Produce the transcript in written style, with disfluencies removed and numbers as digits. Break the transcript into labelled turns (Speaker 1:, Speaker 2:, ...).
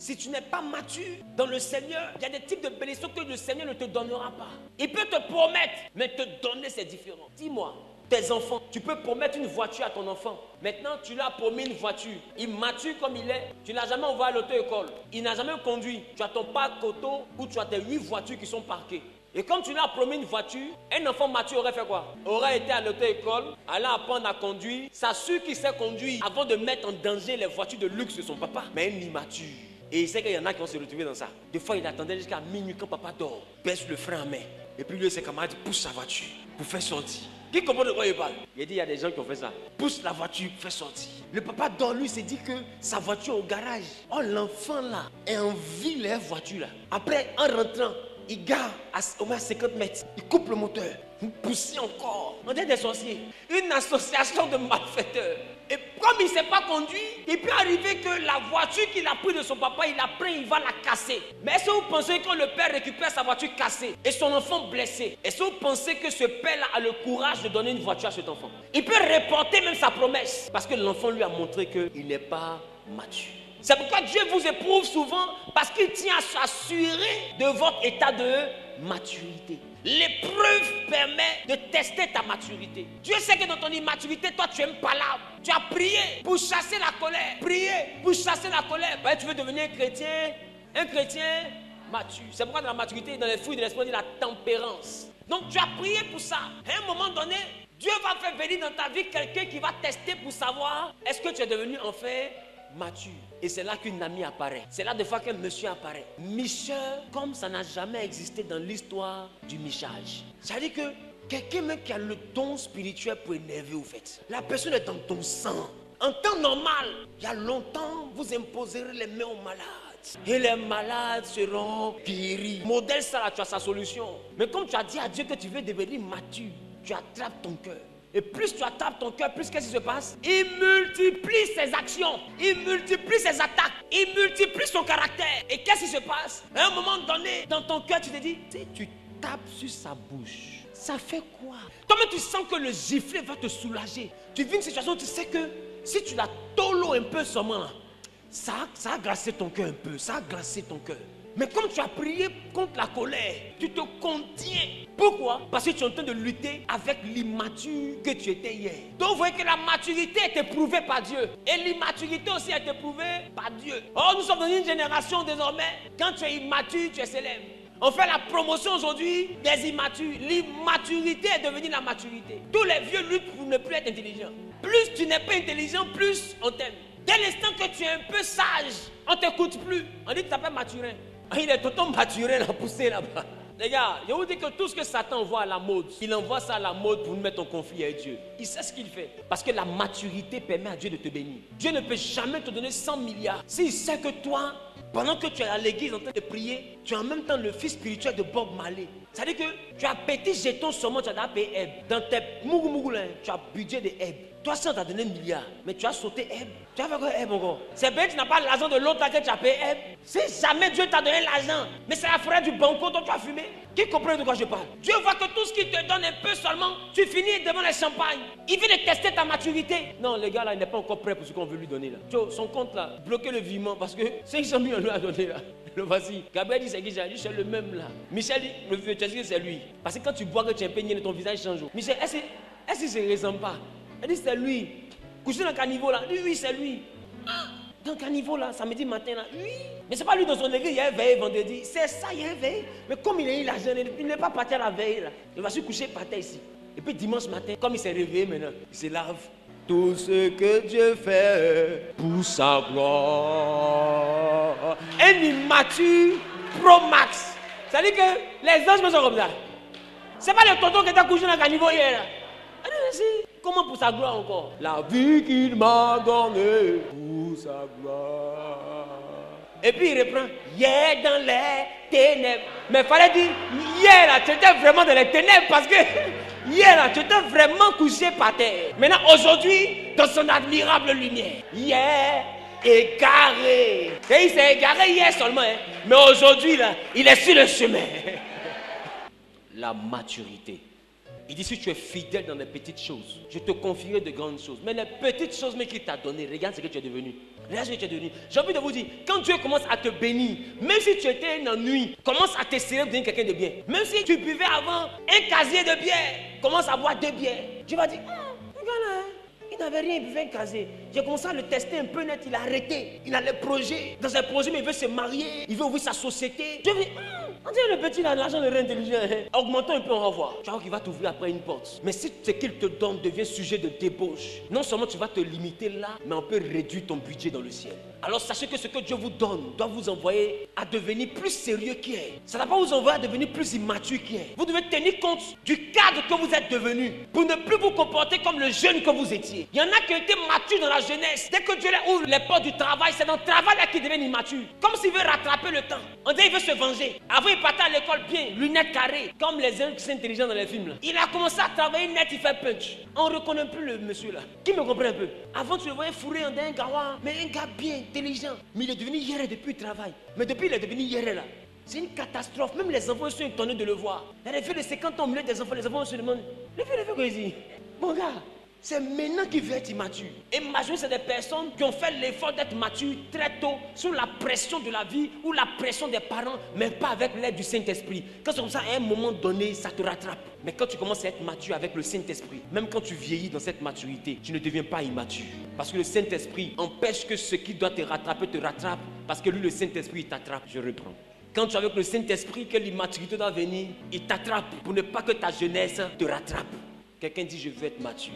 Speaker 1: si tu n'es pas mature dans le Seigneur, il y a des types de bénédictions que le Seigneur ne te donnera pas. Il peut te promettre, mais te donner c'est différent. Dis-moi, tes enfants, tu peux promettre une voiture à ton enfant. Maintenant, tu lui as promis une voiture. Il mature comme il est. Tu ne l'as jamais envoyé à l'auto-école. Il n'a jamais conduit. Tu as ton parc auto où tu as tes 8 voitures qui sont parquées. Et comme tu lui as promis une voiture, un enfant mature aurait fait quoi? Aurait été à l'auto-école, allait apprendre à conduire, s'assure qu'il sait conduire avant de mettre en danger les voitures de luxe de son papa. Mais un immature. Et il sait qu'il y en a qui vont se retrouver dans ça. Des fois, il attendait jusqu'à minuit quand papa dort, baisse le frein à main. Et puis lui et ses camarades poussent sa voiture pour faire sortir. Qui comprend de quoi il parle? Il dit, il y a des gens qui ont fait ça. Pousse la voiture, fait sortir. Le papa dort, lui, s'est dit que sa voiture est au garage. Oh, l'enfant là, est en vilaine voiture là. Après, en rentrant, il garde au moins 50 mètres. Il coupe le moteur. Vous poussez encore. On est des sorciers. Une association de malfaiteurs. Et comme il ne s'est pas conduit, il peut arriver que la voiture qu'il a prise de son papa, il la prend, il va la casser. Mais est-ce que vous pensez que le père récupère sa voiture cassée et son enfant blessé? Est-ce que vous pensez que ce père-là a le courage de donner une voiture à cet enfant? Il peut reporter même sa promesse parce que l'enfant lui a montré qu'il n'est pas mature. C'est pourquoi Dieu vous éprouve souvent parce qu'il tient à s'assurer de votre état de maturité. L'épreuve permet de tester ta maturité. Dieu sait que dans ton immaturité, toi tu aimes palabre. Tu as prié pour chasser la colère. Prié pour chasser la colère. Ben, tu veux devenir un chrétien mature. C'est pourquoi dans la maturité, dans les fruits de l'esprit, on dit la tempérance. Donc tu as prié pour ça. À un moment donné, Dieu va faire venir dans ta vie quelqu'un qui va tester pour savoir est-ce que tu es devenu enfin mature. Et c'est là qu'une amie apparaît. C'est là des fois qu'un monsieur apparaît. Michel, comme ça n'a jamais existé dans l'histoire du michage. C'est-à-dire que quelqu'un même qui a le don spirituel pour énerver au fait. La personne est dans ton sang. En temps normal, il y a longtemps, vous imposerez les mains aux malades. Et les malades seront guéris. Modèle ça là, tu as sa solution. Mais comme tu as dit à Dieu que tu veux devenir mature, tu attrapes ton cœur. Et plus tu attrapes ton cœur, plus qu'est-ce qui se passe? Il multiplie ses actions, il multiplie ses attaques, il multiplie son caractère. Et qu'est-ce qui se passe? À un moment donné, dans ton cœur, tu te dis, si tu tapes sur sa bouche, ça fait quoi? Toi-même, tu sens que le giflet va te soulager. Tu vis une situation où tu sais que si tu la tolo un peu seulement, ça a glacé ton cœur un peu, ça a glacé ton cœur. Mais comme tu as prié contre la colère, tu te contiens. Pourquoi? Parce que tu es en train de lutter avec l'immature que tu étais hier. Donc vous voyez que la maturité est éprouvée par Dieu. Et l'immaturité aussi est éprouvée par Dieu. Or nous sommes dans une génération désormais, quand tu es immature, tu es célèbre. On fait la promotion aujourd'hui des immatures. L'immaturité est devenue la maturité. Tous les vieux luttent pour ne plus être intelligents. Plus tu n'es pas intelligent, plus on t'aime. Dès l'instant que tu es un peu sage, on ne t'écoute plus. On dit que tu t'appelles Mathurin. Il est tout Mathurin là, poussé là-bas. Les gars, je vous dis que tout ce que Satan envoie à la mode, il envoie ça à la mode pour nous mettre en conflit avec Dieu. Il sait ce qu'il fait. Parce que la maturité permet à Dieu de te bénir. Dieu ne peut jamais te donner 100 milliards. S'il sait que toi, pendant que tu es à l'église en train de prier, tu es en même temps le fils spirituel de Bob Marley. C'est-à-dire que tu as petit jeton seulement, tu as payé Eb. Dans tes mougou, tu as budget de Eb. Toi, ça, on t'a donné 1 milliard, mais tu as sauté Eb. Tu as fait quoi Eb encore? C'est bien que tu n'as pas l'argent de l'autre là que tu as payé Eb. Si jamais Dieu t'a donné l'argent, mais c'est la forêt du banco dont tu as fumé. Qui comprend de quoi je parle? Dieu voit que tout ce qu'il te donne un peu seulement, tu finis devant les champagnes. Il vient de tester ta maturité. Non, les gars là, il n'est pas encore prêt pour ce qu'on veut lui donner là. Tu vois, son compte là, bloquez le virement parce que 500 000 on lui a donné là. Le voici. Gabriel dit c'est qui? J'ai dit c'est le même là. Michel dit le vieux, tu as dit que c'est lui. Parce que quand tu bois que tu es peigné, ton visage change. Michel, est-ce qu'il ne se ressemble pas? Elle dit c'est lui. Couché dans le caniveau là. Oui, c'est lui. Ah, dans le caniveau là, samedi matin là. Oui. Mais c'est pas lui dans son église, il a veillé vendredi. C'est ça, il a veillé. Mais comme il a eu l'argent, il n'est pas parti à la veille là. Il va se coucher par terre ici. Et puis dimanche matin, comme il s'est réveillé maintenant, il se lave. Tout ce que Dieu fait pour sa gloire. Un immature pro max. Ça dit que les anges me sont comme ça. C'est pas le tonton qui t'a couché dans le caniveau hier là. Comment pour sa gloire encore? La vie qu'il m'a donnée pour sa gloire. Et puis il reprend. Hier dans les ténèbres. Mais il fallait dire, hier là, tu étais vraiment dans les ténèbres parce que hier là, tu étais vraiment couché par terre. Maintenant, aujourd'hui, dans son admirable lumière. Hier, égaré. Et il s'est égaré hier seulement. Hein. Mais aujourd'hui là, il est sur le chemin. La maturité. Il dit si tu es fidèle dans les petites choses, je te confierai de grandes choses. Mais les petites choses mais qu'il t'a donné, regarde ce que tu es devenu. Regarde ce que tu es devenu. J'ai envie de vous dire, quand Dieu commence à te bénir, même si tu étais un ennui, commence à t'essayer de devenir quelqu'un de bien. Même si tu buvais avant un casier de bière, commence à boire 2 bières. Tu vas dire, regarde, il n'avait rien, il buvait un casier. J'ai commencé à le tester un peu net, il a arrêté. Il a les projets. Dans ses projets, mais il veut se marier, il veut ouvrir sa société. Je dis, on dirait le petit là, l'argent est intelligent. Augmentons un peu, on va voir. Tu vois qu'il va t'ouvrir après une porte. Mais si ce qu'il te donne devient sujet de débauche, non seulement tu vas te limiter là, mais on peut réduire ton budget dans le ciel. Alors sachez que ce que Dieu vous donne doit vous envoyer à devenir plus sérieux qu'il est. Ça ne va pas vous envoyer à devenir plus immature qu'il est. Vous devez tenir compte du cadre que vous êtes devenu pour ne plus vous comporter comme le jeune que vous étiez. Il y en a qui ont été matures dans la jeunesse. Dès que Dieu leur ouvre les portes du travail, c'est dans le travail là qu'ils deviennent immatures. Comme s'il veut rattraper le temps. On dirait qu'il veut se venger. Avant, il partait à l'école bien, lunettes carrées, comme les gens qui sont intelligents dans les films là. Il a commencé à travailler net, il fait punch. On ne reconnaît plus le monsieur là. Qui me comprend un peu? Avant, tu le voyais fourrer en un gawa, mais un gars bien intelligent. Mais il est devenu hier depuis le travail. Mais depuis il est devenu hier là. C'est une catastrophe. Même les enfants sont étonnés de le voir. Il y a des vieux de 50 ans au milieu des enfants. Les enfants se demandent, les vieux quoi ici? Mon gars, c'est maintenant qu'il veut être immature. Imaginez, c'est des personnes qui ont fait l'effort d'être matures très tôt, sous la pression de la vie ou la pression des parents, mais pas avec l'aide du Saint-Esprit. Quand c'est comme ça, à un moment donné, ça te rattrape. Mais quand tu commences à être mature avec le Saint-Esprit, même quand tu vieillis dans cette maturité, tu ne deviens pas immature. Parce que le Saint-Esprit empêche que ce qui doit te rattrape, parce que lui, le Saint-Esprit, il t'attrape. Je reprends. Quand tu es avec le Saint-Esprit, que l'immaturité doit venir, il t'attrape pour ne pas que ta jeunesse te rattrape. Quelqu'un dit, je veux être mature.